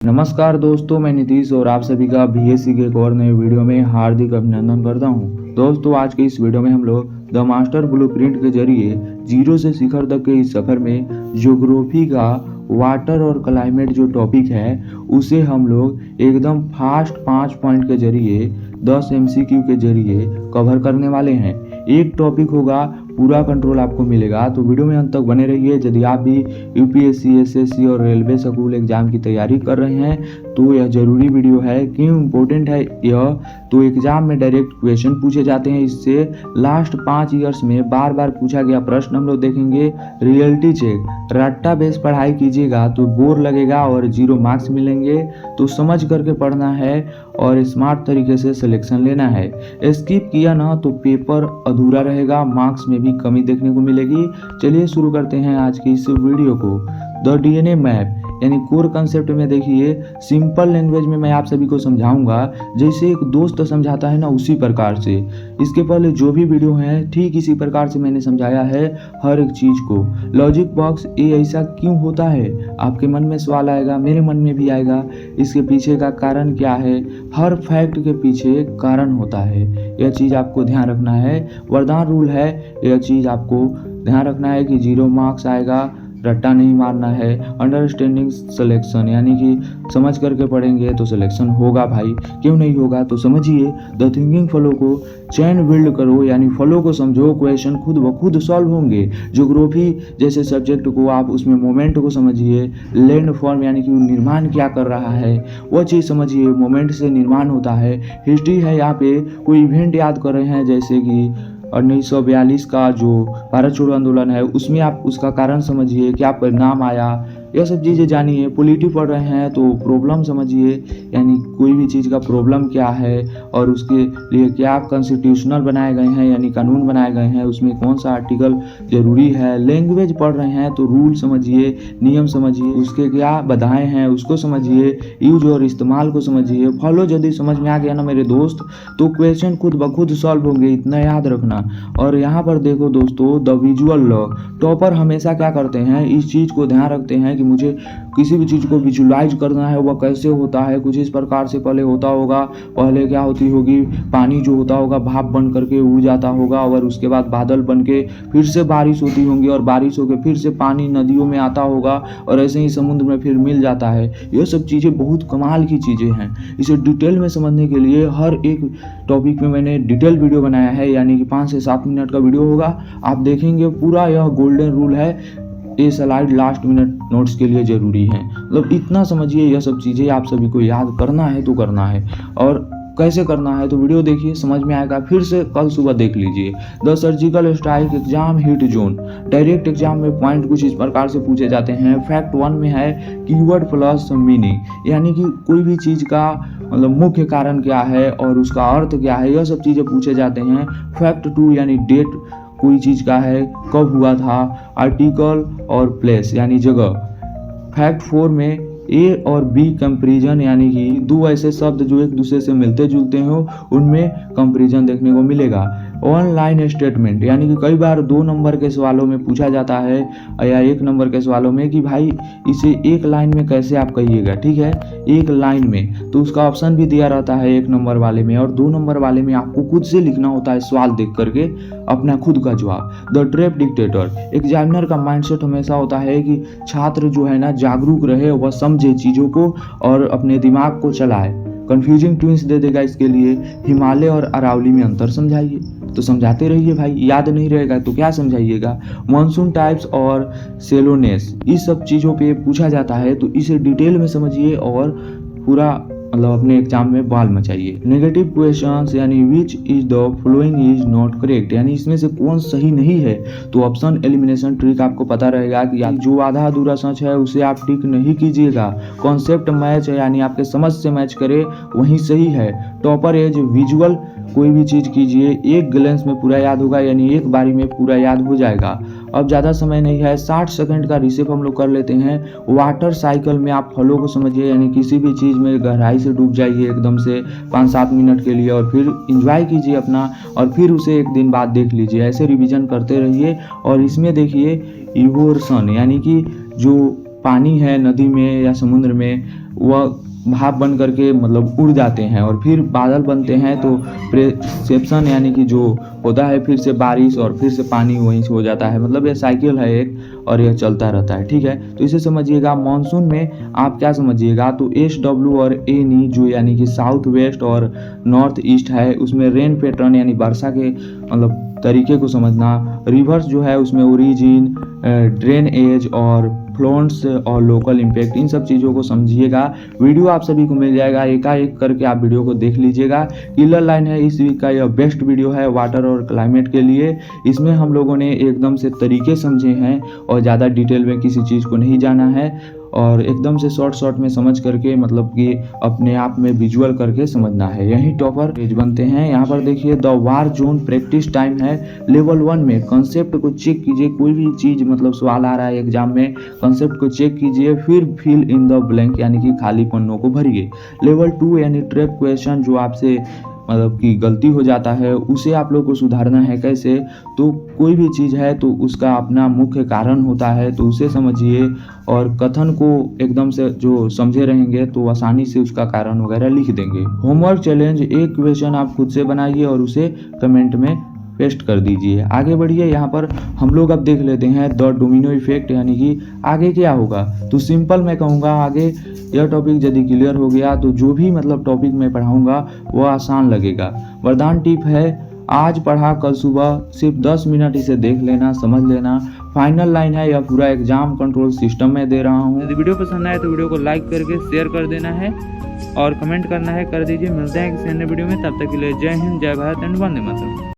नमस्कार दोस्तों, मैं नीतीश और आप सभी का बीएससी के एक और नए वीडियो में हार्दिक अभिनंदन करता हूं। दोस्तों, आज के इस वीडियो में हम लोग द मास्टर ब्लूप्रिंट के जरिए जीरो से शिखर तक के इस सफर में ज्योग्राफी का वाटर और क्लाइमेट जो टॉपिक है उसे हम लोग एकदम फास्ट 5 पॉइंट के जरिए 10 एमसीक्यू के जरिए कवर करने वाले हैं। एक टॉपिक होगा, पूरा कंट्रोल आपको मिलेगा, तो वीडियो में अंत तक बने रहिए। यदि आप भी यूपीएससी, एसएससी और रेलवे स्कूल एग्जाम की तैयारी कर रहे हैं तो यह जरूरी वीडियो है। क्यों इम्पोर्टेंट है यह? तो एग्जाम में डायरेक्ट क्वेश्चन पूछे जाते हैं इससे। लास्ट 5 ईयर्स में बार बार पूछा गया प्रश्न हम लोग देखेंगे। रियलिटी चेक, रट्टा बेस पढ़ाई कीजिएगा तो बोर लगेगा और 0 मार्क्स मिलेंगे, तो समझ करके पढ़ना है और स्मार्ट तरीके से सिलेक्शन लेना है। स्किप किया ना तो पेपर अधूरा रहेगा, मार्क्स में भी कमी देखने को मिलेगी। चलिए शुरू करते हैं आज की इस वीडियो को। द डीएनए मैप यानी कोर कंसेप्ट में देखिए, सिंपल लैंग्वेज में मैं आप सभी को समझाऊंगा जैसे एक दोस्त समझाता है ना, उसी प्रकार से। इसके पहले जो भी वीडियो हैं ठीक इसी प्रकार से मैंने समझाया है हर एक चीज को। लॉजिक बॉक्स, ये ऐसा क्यों होता है? आपके मन में सवाल आएगा, मेरे मन में भी आएगा। इसके पीछे का कारण क्या है? हर फैक्ट के पीछे कारण होता है, यह चीज आपको ध्यान रखना है। वरदान रूल है, यह चीज आपको ध्यान रखना है कि 0 मार्क्स आएगा, रट्टा नहीं मारना है। अंडरस्टैंडिंग सिलेक्शन यानी कि समझ करके पढ़ेंगे तो सिलेक्शन होगा भाई, क्यों नहीं होगा? तो समझिए। द थिंकिंग फ्लो को चैन बिल्ड करो यानी फ्लो को समझो, क्वेश्चन खुद ब खुद सॉल्व होंगे। ज्योग्राफी जैसे सब्जेक्ट को आप उसमें मोमेंट को समझिए। लैंड फॉर्म यानी कि निर्माण क्या कर रहा है वह चीज़ समझिए, मोमेंट से निर्माण होता है। हिस्ट्री है, यहाँ पे कोई इवेंट याद कर रहे हैं जैसे कि 1942 का जो भारत छोड़ो आंदोलन है, उसमें आप उसका कारण समझिए, क्या परिणाम आया, यह सब चीज़ें जानिए। पॉलिटी पढ़ रहे हैं तो प्रॉब्लम समझिए, यानी कोई भी चीज़ का प्रॉब्लम क्या है और उसके लिए क्या कॉन्स्टिट्यूशनल बनाए गए हैं यानी कानून बनाए गए हैं, उसमें कौन सा आर्टिकल जरूरी है। लैंग्वेज पढ़ रहे हैं तो रूल समझिए, नियम समझिए, उसके क्या बाधाएं हैं उसको समझिए, यूज और इस्तेमाल को समझिए। फॉलो यदि समझ में आ गया ना मेरे दोस्त, तो क्वेश्चन खुद ब खुद सॉल्व होंगे, इतना याद रखना। और यहाँ पर देखो दोस्तों, द विजुअल लॉ, टॉपर हमेशा क्या करते हैं, इस चीज़ को ध्यान रखते हैं कि मुझे किसी भी चीज़ को विजुलाइज करना है, वह कैसे होता है। कुछ इस प्रकार से पहले होता होगा, पहले क्या होती होगी, पानी जो होता होगा भाप बन करके उड़ जाता होगा और उसके बाद बादल बन के फिर से बारिश होती होंगी और बारिश होकर फिर से पानी नदियों में आता होगा और ऐसे ही समुद्र में फिर मिल जाता है। ये सब चीज़ें बहुत कमाल की चीज़ें हैं। इसे डिटेल में समझने के लिए हर एक टॉपिक में मैंने डिटेल वीडियो बनाया है, यानी कि 5 से 7 मिनट का वीडियो होगा, आप देखेंगे पूरा। यह गोल्डन रूल है, ये स्लाइड लास्ट मिनट नोट्स के लिए ज़रूरी है। मतलब इतना समझिए, यह सब चीज़ें आप सभी को याद करना है तो करना है। और कैसे करना है तो वीडियो देखिए, समझ में आएगा। फिर से कल सुबह देख लीजिए। The surgical strike exam hit zone, direct exam में पॉइंट कुछ इस प्रकार से पूछे जाते हैं। फैक्ट 1 में है कीवर्ड प्लस मीनिंग, यानी कि कोई भी चीज़ का मतलब मुख्य कारण क्या है और उसका अर्थ क्या है, यह सब चीज़ें पूछे जाते हैं। फैक्ट 2 यानी डेट कोई चीज़ का है, कब हुआ था। आर्टिकल और प्लेस यानी जगह। फैक्ट 4 में ए और बी कंपैरिजन, यानी कि दो ऐसे शब्द जो एक दूसरे से मिलते जुलते हो उनमें कंपैरिजन देखने को मिलेगा। वन लाइन स्टेटमेंट, यानी कि कई बार 2 नंबर के सवालों में पूछा जाता है या 1 नंबर के सवालों में कि भाई इसे 1 लाइन में कैसे आप कहिएगा, ठीक है, 1 लाइन में, तो उसका ऑप्शन भी दिया रहता है 1 नंबर वाले में, और 2 नंबर वाले में आपको खुद से लिखना होता है सवाल देख करके अपना खुद का जवाब। द ट्रैप डिक्टेटर, एग्जामिनर का माइंडसेट हमेशा होता है कि छात्र जो है ना जागरूक रहे, वह समझे चीज़ों को और अपने दिमाग को चलाए। कंफ्यूजिंग ट्विंस दे देगा इसके लिए। हिमालय और अरावली में अंतर समझाइए, तो समझाते रहिए भाई, याद नहीं रहेगा तो क्या समझाइएगा। मॉनसून टाइप्स और सेलोनेस, इस सब चीज़ों पे पूछा जाता है, तो इसे डिटेल में समझिए और पूरा मतलब अपने एग्जाम में बाल मचाइए। नेगेटिव क्वेश्चंस यानी which is the following is not correct, यानी इसमें से कौन सही नहीं है, तो ऑप्शन एलिमिनेशन ट्रिक आपको पता रहेगा कि जो आधा अधूरा सच है उसे आप टिक नहीं कीजिएगा। कॉन्सेप्ट मैच यानी आपके समझ से मैच करे वही सही है। टॉपर एज विजुअल, कोई भी चीज़ कीजिए एक ग्लेंस में पूरा याद होगा, यानी एक बारी में पूरा याद हो जाएगा। अब ज़्यादा समय नहीं है, 60 सेकंड का रिसेप हम लोग कर लेते हैं। वाटर साइकिल में आप फॉलो को समझिए, यानी किसी भी चीज़ में गहराई से डूब जाइए एकदम से 5-7 मिनट के लिए और फिर इंजॉय कीजिए अपना, और फिर उसे 1 दिन बाद देख लीजिए। ऐसे रिवीजन करते रहिए। और इसमें देखिए इवोर्सन, यानी कि जो पानी है नदी में या समुद्र में वह भाप बन करके मतलब उड़ जाते हैं और फिर बादल बनते हैं, तो प्रेसिपिटेशन यानी कि जो होता है फिर से बारिश और फिर से पानी वहीं से हो जाता है। मतलब ये साइकिल है एक, और यह चलता रहता है। ठीक है, तो इसे समझिएगा। मानसून में आप क्या समझिएगा, तो SW और ANI जो यानी कि साउथ वेस्ट और नॉर्थ ईस्ट है, उसमें रेन पैटर्न यानी वर्षा के मतलब तरीके को समझना। रिवर्स जो है उसमें ओरिजिन, ड्रेन एज और फ्लोन्स और लोकल इम्पैक्ट, इन सब चीज़ों को समझिएगा। वीडियो आप सभी को मिल जाएगा, एकाएक करके आप वीडियो को देख लीजिएगा। किलर लाइन है इस वीक का, यह बेस्ट वीडियो है वाटर और क्लाइमेट के लिए। इसमें हम लोगों ने एकदम से तरीके समझे हैं और ज़्यादा डिटेल में किसी चीज़ को नहीं जाना है, और एकदम से शॉर्ट में समझ करके मतलब कि अपने आप में विजुअल करके समझना है। यही टॉपर पेज बनते हैं। यहाँ पर देखिए, the war zone practice time है लेवल 1 में। कंसेप्ट को चेक कीजिए, कोई भी चीज़ मतलब सवाल आ रहा है एग्जाम में, कंसेप्ट को चेक कीजिए, फिर फिल इन द ब्लैंक यानी कि खाली पन्नों को भरिए। लेवल 2 यानी ट्रैप क्वेश्चन, जो आपसे मतलब कि गलती हो जाता है उसे आप लोग को सुधारना है। कैसे, तो कोई भी चीज़ है तो उसका अपना मुख्य कारण होता है, तो उसे समझिए और कथन को एकदम से जो समझे रहेंगे तो आसानी से उसका कारण वगैरह लिख देंगे। होमवर्क चैलेंज, एक क्वेश्चन आप खुद से बनाइए और उसे कमेंट में पेस्ट कर दीजिए। आगे बढ़िए। यहाँ पर हम लोग अब देख लेते हैं द डोमिनो इफेक्ट, यानी कि आगे क्या होगा। तो सिंपल मैं कहूँगा, आगे यह टॉपिक यदि क्लियर हो गया तो जो भी मतलब टॉपिक मैं पढ़ाऊँगा वह आसान लगेगा। वरदान टिप है, आज पढ़ा कल सुबह, सिर्फ 10 मिनट इसे देख लेना, समझ लेना। फाइनल लाइन है, यह पूरा एग्जाम कंट्रोल सिस्टम में दे रहा हूँ। यदि वीडियो पसंद आए तो वीडियो को लाइक करके शेयर कर देना है और कमेंट करना है, कर दीजिए। मिलते हैं किसी अन्य वीडियो में, तब तक के लिए जय हिंद, जय भारत एंड वंदे मातरम।